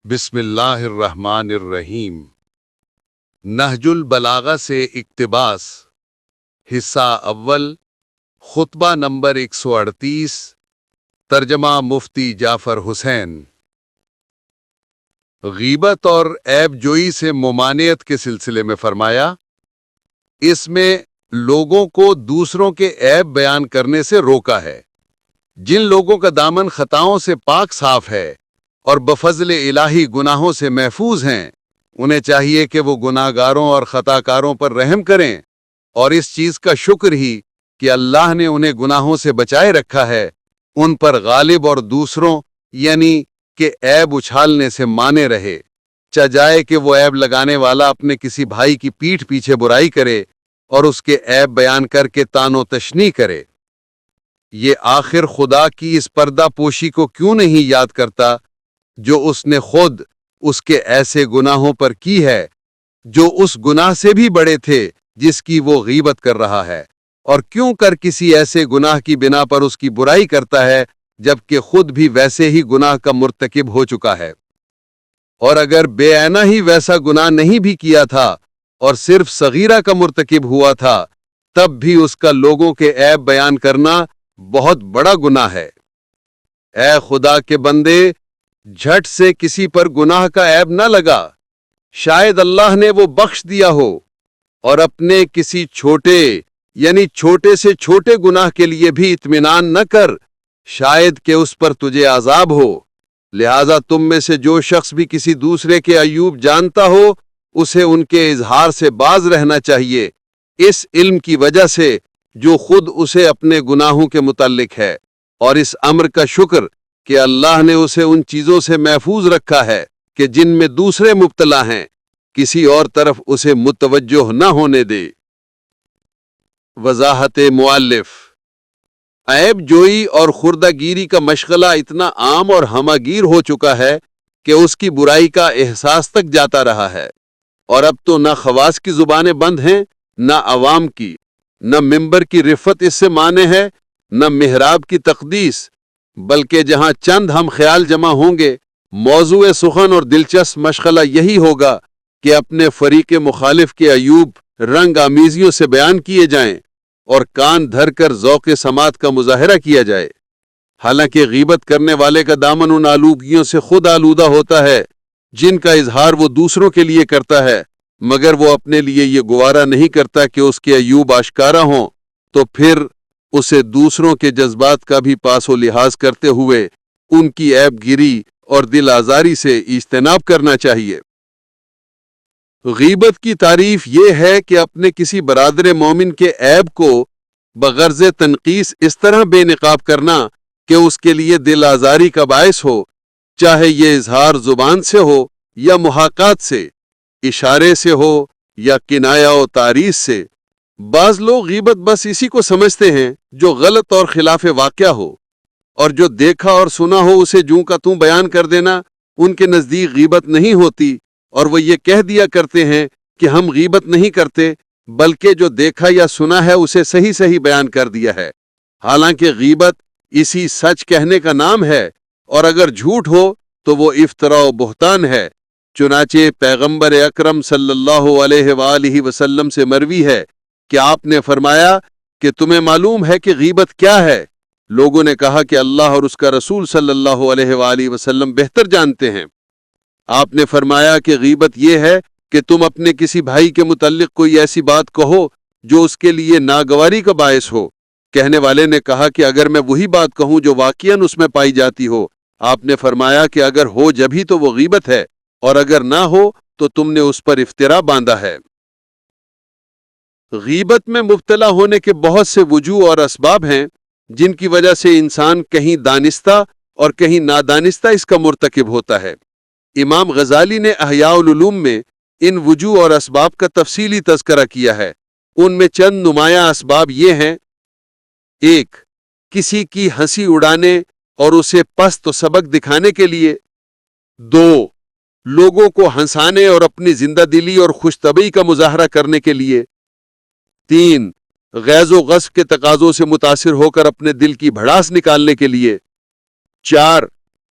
بسم اللہ الرحمن الرحیم۔ نہج البلاغہ سے اقتباس، حصہ اول، خطبہ نمبر 138، ترجمہ مفتی جعفر حسین۔ غیبت اور عیب جوئی سے ممانعت کے سلسلے میں فرمایا، اس میں لوگوں کو دوسروں کے عیب بیان کرنے سے روکا ہے۔ جن لوگوں کا دامن خطاؤں سے پاک صاف ہے اور بفضل الہی گناہوں سے محفوظ ہیں، انہیں چاہیے کہ وہ گناہگاروں اور خطاکاروں پر رحم کریں اور اس چیز کا شکر ہی کہ اللہ نے انہیں گناہوں سے بچائے رکھا ہے، ان پر غالب اور دوسروں یعنی کہ عیب اچھالنے سے مانے رہے، چہ جائے کہ وہ عیب لگانے والا اپنے کسی بھائی کی پیٹھ پیچھے برائی کرے اور اس کے عیب بیان کر کے طعن و تشنیع کرے۔ یہ آخر خدا کی اس پردہ پوشی کو کیوں نہیں یاد کرتا جو اس نے خود اس کے ایسے گناہوں پر کی ہے جو اس گناہ سے بھی بڑے تھے جس کی وہ غیبت کر رہا ہے، اور کیوں کر کسی ایسے گناہ کی بنا پر اس کی برائی کرتا ہے جبکہ خود بھی ویسے ہی گناہ کا مرتکب ہو چکا ہے، اور اگر بے عینہ ہی ویسا گناہ نہیں بھی کیا تھا اور صرف صغیرہ کا مرتکب ہوا تھا تب بھی اس کا لوگوں کے عیب بیان کرنا بہت بڑا گناہ ہے۔ اے خدا کے بندے، جھٹ سے کسی پر گناہ کا عیب نہ لگا، شاید اللہ نے وہ بخش دیا ہو، اور اپنے کسی چھوٹے یعنی چھوٹے سے چھوٹے گناہ کے لیے بھی اطمینان نہ کر، شاید کہ اس پر تجھے عذاب ہو۔ لہذا تم میں سے جو شخص بھی کسی دوسرے کے عیوب جانتا ہو اسے ان کے اظہار سے باز رہنا چاہیے، اس علم کی وجہ سے جو خود اسے اپنے گناہوں کے متعلق ہے، اور اس امر کا شکر کہ اللہ نے اسے ان چیزوں سے محفوظ رکھا ہے کہ جن میں دوسرے مبتلا ہیں، کسی اور طرف اسے متوجہ نہ ہونے دے۔ وضاحت مؤلف: عیب جوئی اور خردہ گیری کا مشغلہ اتنا عام اور ہمہ گیر ہو چکا ہے کہ اس کی برائی کا احساس تک جاتا رہا ہے، اور اب تو نہ خواص کی زبانیں بند ہیں نہ عوام کی، نہ ممبر کی رفت اس سے مانے ہے نہ محراب کی تقدیس، بلکہ جہاں چند ہم خیال جمع ہوں گے موضوع سخن اور دلچسپ مشغلہ یہی ہوگا کہ اپنے فریق مخالف کے عیوب رنگ آمیزیوں سے بیان کیے جائیں اور کان دھر کر ذوق سماعت کا مظاہرہ کیا جائے، حالانکہ غیبت کرنے والے کا دامن ان آلودگیوں سے خود آلودہ ہوتا ہے جن کا اظہار وہ دوسروں کے لیے کرتا ہے، مگر وہ اپنے لیے یہ گوارا نہیں کرتا کہ اس کے عیوب آشکارا ہوں، تو پھر اسے دوسروں کے جذبات کا بھی پاس و لحاظ کرتے ہوئے ان کی عیب گیری اور دل آزاری سے اجتناب کرنا چاہیے۔ غیبت کی تعریف یہ ہے کہ اپنے کسی برادر مومن کے عیب کو بغرض تنقیص اس طرح بے نقاب کرنا کہ اس کے لیے دل آزاری کا باعث ہو، چاہے یہ اظہار زبان سے ہو یا محاکات سے، اشارے سے ہو یا کنایہ و تعریض سے۔ بعض لوگ غیبت بس اسی کو سمجھتے ہیں جو غلط اور خلاف واقعہ ہو، اور جو دیکھا اور سنا ہو اسے جوں کا توں بیان کر دینا ان کے نزدیک غیبت نہیں ہوتی، اور وہ یہ کہہ دیا کرتے ہیں کہ ہم غیبت نہیں کرتے بلکہ جو دیکھا یا سنا ہے اسے صحیح صحیح بیان کر دیا ہے، حالانکہ غیبت اسی سچ کہنے کا نام ہے، اور اگر جھوٹ ہو تو وہ افتراء و بہتان ہے۔ چنانچہ پیغمبر اکرم صلی اللہ علیہ وآلہ وسلم سے مروی ہے کہ آپ نے فرمایا کہ تمہیں معلوم ہے کہ غیبت کیا ہے؟ لوگوں نے کہا کہ اللہ اور اس کا رسول صلی اللہ علیہ وآلہ وسلم بہتر جانتے ہیں۔ آپ نے فرمایا کہ غیبت یہ ہے کہ تم اپنے کسی بھائی کے متعلق کوئی ایسی بات کہو جو اس کے لیے ناگواری کا باعث ہو۔ کہنے والے نے کہا کہ اگر میں وہی بات کہوں جو واقعاً اس میں پائی جاتی ہو۔ آپ نے فرمایا کہ اگر ہو جبھی تو وہ غیبت ہے، اور اگر نہ ہو تو تم نے اس پر افتراء باندھا ہے۔ غیبت میں مبتلا ہونے کے بہت سے وجوہ اور اسباب ہیں جن کی وجہ سے انسان کہیں دانستہ اور کہیں نادانستہ اس کا مرتکب ہوتا ہے۔ امام غزالی نے احیاء العلوم میں ان وجوہ اور اسباب کا تفصیلی تذکرہ کیا ہے۔ ان میں چند نمایاں اسباب یہ ہیں: 1. کسی کی ہنسی اڑانے اور اسے پست و سبک دکھانے کے لیے۔ 2. لوگوں کو ہنسانے اور اپنی زندہ دلی اور خوش طبعی کا مظاہرہ کرنے کے لیے۔ 3. غیظ و غضب کے تقاضوں سے متاثر ہو کر اپنے دل کی بھڑاس نکالنے کے لیے۔ 4.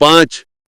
5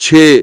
6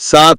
7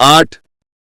8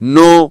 9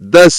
10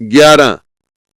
11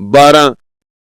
12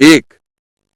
1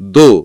2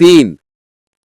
3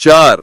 4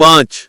5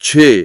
6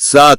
7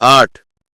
8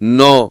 9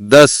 10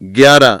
11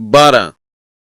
12